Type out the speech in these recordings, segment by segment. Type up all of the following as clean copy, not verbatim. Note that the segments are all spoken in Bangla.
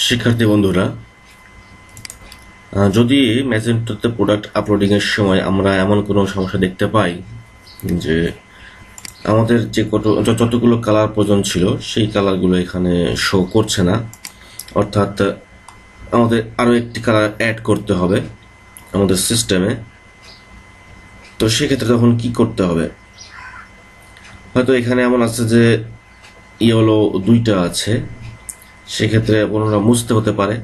শিক্ষার্থী বন্ধুরা, যদি ম্যাজেন্টোতে প্রোডাক্ট আপলোডিং এর সময় আমরা এমন কোনো সমস্যা দেখতে পাই যে আমাদের যে যতগুলো কালার প্রয়োজন ছিল সেই কালারগুলো এখানে শো করছে না, অর্থাৎ আমাদের আরও একটি কালার অ্যাড করতে হবে আমাদের সিস্টেমে, তো সেক্ষেত্রে তখন কি করতে হবে? হয়তো এখানে এমন আছে যে ইয়েলো দুইটা আছে, সেক্ষেত্রে কোনোটা মুছতে হতে পারে।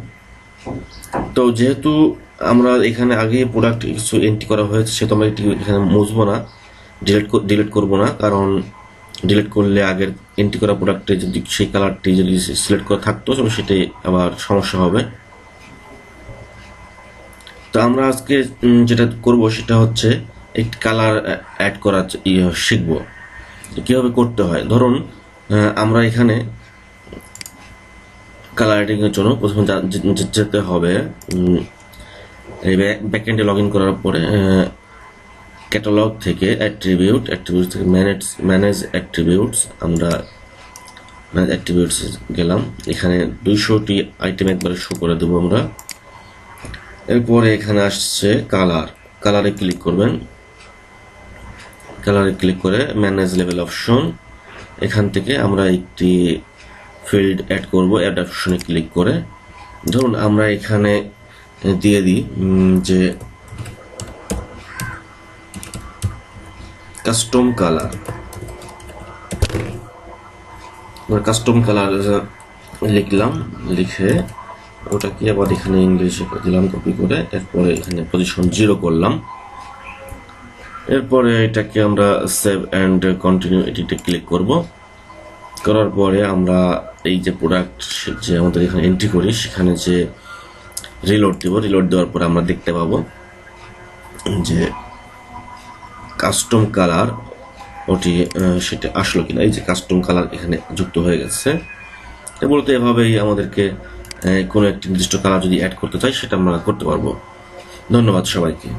তো যেহেতু আমরা এখানে আগে প্রোডাক্ট কিছু এন্ট্রি করা হয়েছে, সেহেতু আমরা এটি এখানে মুছবো না, ডিলিট করবো না, কারণ ডিলিট করলে আগের এন্ট্রি করা প্রোডাক্টে যদি সেই কালারটি যদি সিলেক্ট করা থাকতো তবে সেটাই আবার সমস্যা হবে। তো আমরা আজকে যেটা করব সেটা হচ্ছে একটি কালার অ্যাড করা শিখবো কিভাবে করতে হয়। ধরুন আমরা এখানে কালার এডিং এর জন্য প্রথমে যেতে হবে এই ব্যাকএন্ডে লগ ইন করার পরে ক্যাটালগ থেকে অ্যাট্রিবিউট থেকে ম্যানেজ অ্যাট্রিবিউটস, আমরা ম্যানেজ অ্যাট্রিবিউটস গেলাম। এখানে 200টি আইটেম একবারে শো করে দেবো আমরা। এরপরে এখানে আসছে কালারে ক্লিক করবেন। কালারে ক্লিক করে ম্যানেজ লেভেল অপশন, এখান থেকে আমরা একটি ফিল্ড অ্যাড করব। অ্যাড অপশনে ক্লিক করে ধরুন আমরা এখানে দিয়ে দিই যে কাস্টম কালার লিখলাম, লিখে ওটাকে আবার এখানে ইংলিশে দিলাম কপি করে, এরপরে এখানে পজিশন 0 করলাম। এরপরে এটাকে আমরা সেভ অ্যান্ড কন্টিনিউ এটিতে ক্লিক করব। করার পরে আমরা এই যে প্রোডাক্ট যে আমাদের এখানে এন্ট্রি করি সেখানে যে রিলোড দেব, রিলোড দেওয়ার পরে আমরা দেখতে পাবো যে কাস্টম কালার ওটি সেটা আসলো কিনা। এই যে কাস্টম কালার এখানে যুক্ত হয়ে গেছে। মূলত এভাবেই আমাদেরকে কোনো একটি নির্দিষ্ট কালার যদি অ্যাড করতে চাই সেটা আমরা করতে পারবো। ধন্যবাদ সবাইকে।